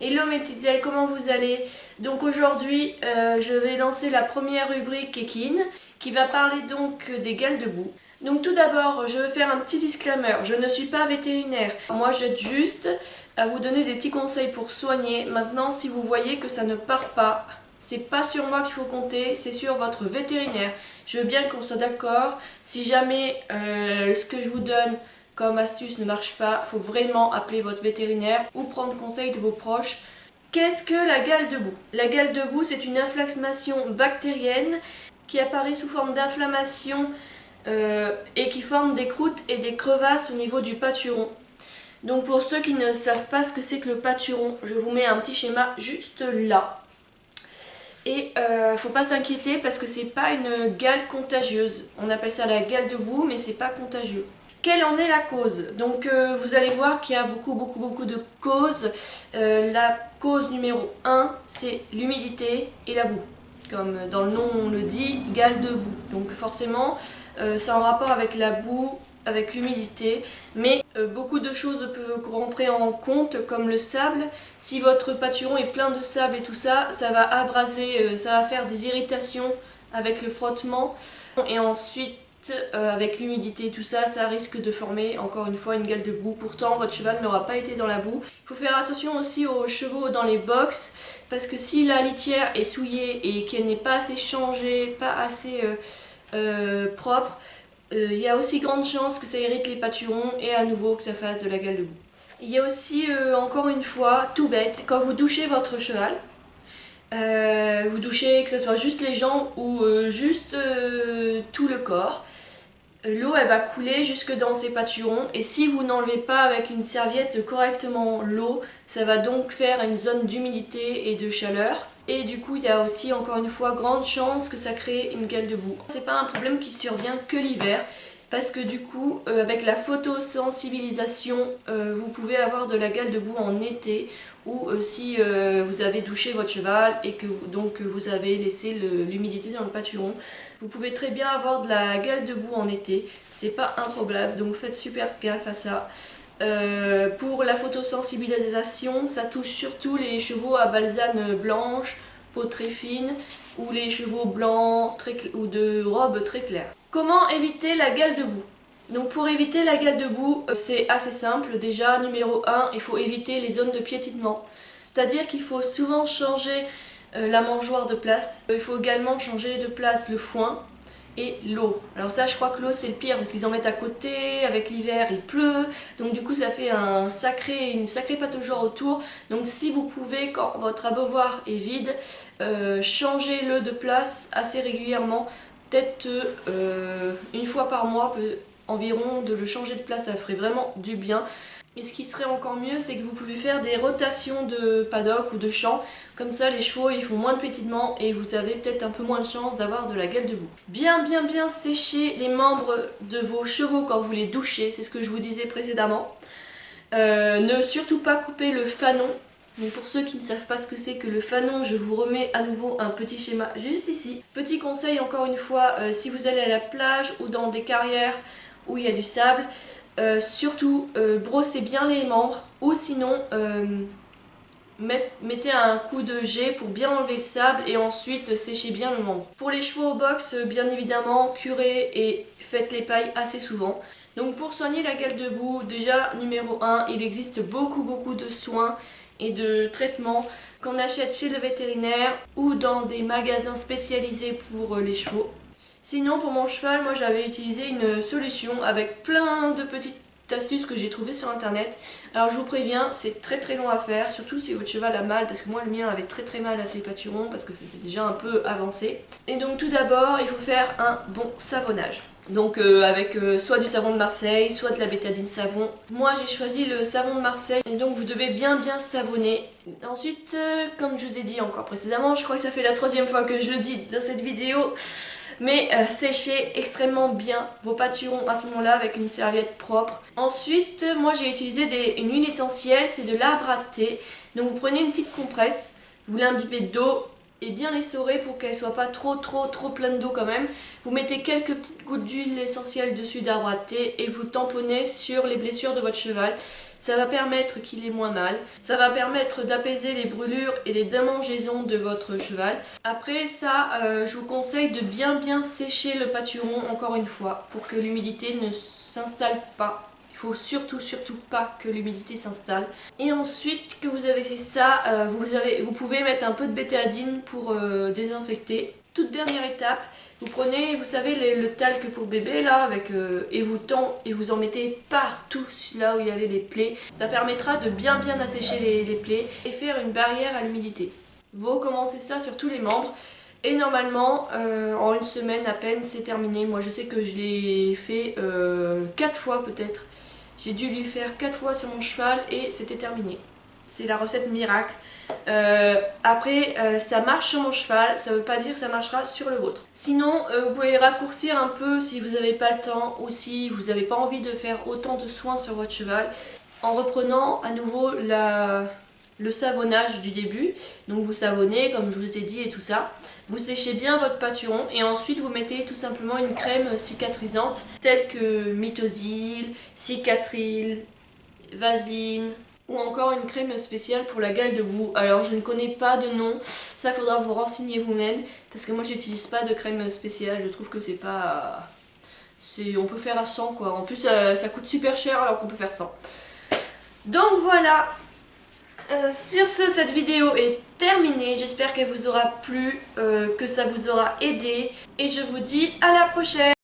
Hello mes petites ailes, comment vous allez? Donc aujourd'hui, je vais lancer la première rubrique équine qui va parler donc des gales de boue. Donc tout d'abord, je vais faire un petit disclaimer. Je ne suis pas vétérinaire. Moi, j'aide juste à vous donner des petits conseils pour soigner. Maintenant, si vous voyez que ça ne part pas, c'est pas sur moi qu'il faut compter, c'est sur votre vétérinaire. Je veux bien qu'on soit d'accord. Si jamais ce que je vous donne comme astuce ne marche pas, il faut vraiment appeler votre vétérinaire ou prendre conseil de vos proches. Qu'est-ce que la gale de boue? La gale de boue, c'est une inflammation bactérienne qui apparaît sous forme d'inflammation et qui forme des croûtes et des crevasses au niveau du pâturon. Donc pour ceux qui ne savent pas ce que c'est que le pâturon, je vous mets un petit schéma juste là. Et faut pas s'inquiéter parce que c'est pas une gale contagieuse. On appelle ça la gale de boue, mais c'est pas contagieux. Quelle en est la cause? Donc vous allez voir qu'il y a beaucoup de causes. La cause numéro 1, c'est l'humidité et la boue. Comme dans le nom on le dit, gale de boue. Donc forcément, c'est en rapport avec la boue, avec l'humidité. Mais beaucoup de choses peuvent rentrer en compte, comme le sable. Si votre pâturon est plein de sable et tout ça, ça va abraser, ça va faire des irritations avec le frottement. Et ensuite, avec l'humidité et tout ça, ça risque de former encore une fois une gale de boue. Pourtant, votre cheval n'aura pas été dans la boue. Il faut faire attention aussi aux chevaux dans les box, parce que si la litière est souillée et qu'elle n'est pas assez changée, pas assez propre, il y a aussi grande chance que ça irrite les pâturons et à nouveau que ça fasse de la gale de boue. Il y a aussi, encore une fois, tout bête, quand vous douchez votre cheval, vous douchez que ce soit juste les jambes ou juste tout le corps, l'eau elle va couler jusque dans ses pâturons et si vous n'enlevez pas avec une serviette correctement l'eau, ça va donc faire une zone d'humidité et de chaleur. Et du coup il y a aussi encore une fois grande chance que ça crée une gale de boue. C'est pas un problème qui survient que l'hiver parce que du coup avec la photosensibilisation vous pouvez avoir de la gale de boue en été ou si vous avez douché votre cheval et que donc vous avez laissé l'humidité dans le pâturon. Vous pouvez très bien avoir de la gale de boue en été, c'est pas un problème, donc faites super gaffe à ça. Pour la photosensibilisation, ça touche surtout les chevaux à balsane blanche, peau très fine, ou les chevaux blancs ou de robe très claire. Comment éviter la gale de boue? Donc pour éviter la gale de boue, c'est assez simple. Déjà, numéro 1, il faut éviter les zones de piétinement. C'est-à-dire qu'il faut souvent changer la mangeoire de place. Il faut également changer de place le foin et l'eau. Alors ça, je crois que l'eau c'est le pire parce qu'ils en mettent à côté, avec l'hiver il pleut, donc du coup ça fait une sacrée pataugeoire autour. Donc si vous pouvez, quand votre abreuvoir est vide, changez-le de place assez régulièrement, peut-être une fois par mois environ, de le changer de place, ça ferait vraiment du bien. Et ce qui serait encore mieux, c'est que vous pouvez faire des rotations de paddock ou de champ. Comme ça, les chevaux ils font moins de pétillement et vous avez peut-être un peu moins de chance d'avoir de la gale de boue. Bien sécher les membres de vos chevaux quand vous les douchez, c'est ce que je vous disais précédemment. Ne surtout pas couper le fanon. Donc pour ceux qui ne savent pas ce que c'est que le fanon, je vous remets à nouveau un petit schéma juste ici. Petit conseil encore une fois, si vous allez à la plage ou dans des carrières où il y a du sable, surtout brossez bien les membres ou sinon mettez un coup de jet pour bien enlever le sable et ensuite séchez bien le membre. Pour les chevaux au box, bien évidemment, curez et faites les pailles assez souvent. Donc pour soigner la gale de boue, déjà numéro 1, il existe beaucoup de soins et de traitements qu'on achète chez le vétérinaire ou dans des magasins spécialisés pour les chevaux. Sinon pour mon cheval, moi j'avais utilisé une solution avec plein de petites astuces que j'ai trouvées sur internet. Alors je vous préviens, c'est très long à faire, surtout si votre cheval a mal, parce que moi le mien avait très mal à ses pâturons parce que c'était déjà un peu avancé. Et donc tout d'abord, il faut faire un bon savonnage. Donc avec soit du savon de Marseille, soit de la bétadine savon. Moi j'ai choisi le savon de Marseille et donc vous devez bien savonner. Ensuite, comme je vous ai dit encore précédemment, je crois que ça fait la 3e fois que je le dis dans cette vidéo, mais séchez extrêmement bien vos pâturons à ce moment-là avec une serviette propre. Ensuite, moi j'ai utilisé une huile essentielle, c'est de l'arbre à thé. Donc vous prenez une petite compresse, vous l'imbibez d'eau et bien l'essorer pour qu'elle soit pas trop pleine d'eau quand même. Vous mettez quelques petites gouttes d'huile essentielle dessus d'arbre à thé et vous tamponnez sur les blessures de votre cheval. Ça va permettre qu'il ait moins mal. Ça va permettre d'apaiser les brûlures et les démangeaisons de votre cheval. Après ça, je vous conseille de bien sécher le pâturon encore une fois pour que l'humidité ne s'installe pas. Il faut surtout pas que l'humidité s'installe. Et ensuite que vous avez fait ça, vous pouvez mettre un peu de bétadine pour désinfecter. Toute dernière étape, vous prenez, vous savez, le talc pour bébé là, avec, et vous en mettez partout là où il y avait les plaies. Ça permettra de bien assécher les plaies et faire une barrière à l'humidité. Vous commencez ça sur tous les membres. Et normalement, en une semaine à peine, c'est terminé. Moi, je sais que je l'ai fait 4 fois peut-être. J'ai dû lui faire 4 fois sur mon cheval et c'était terminé. C'est la recette miracle. Après, ça marche sur mon cheval, ça veut pas dire que ça marchera sur le vôtre. Sinon, vous pouvez raccourcir un peu si vous n'avez pas le temps ou si vous n'avez pas envie de faire autant de soins sur votre cheval en reprenant à nouveau le savonnage du début. Donc vous savonnez comme je vous ai dit et tout ça. Vous séchez bien votre pâturon et ensuite vous mettez tout simplement une crème cicatrisante telle que Mitosil, Cicatril, Vaseline ou encore une crème spéciale pour la gale de boue. Alors je ne connais pas de nom, ça faudra vous renseigner vous-même parce que moi j'utilise pas de crème spéciale, je trouve que c'est pas... on peut faire à 100 quoi, en plus ça coûte super cher alors qu'on peut faire 100. Donc voilà. Sur ce, cette vidéo est terminée. J'espère qu'elle vous aura plu, que ça vous aura aidé. Et je vous dis à la prochaine.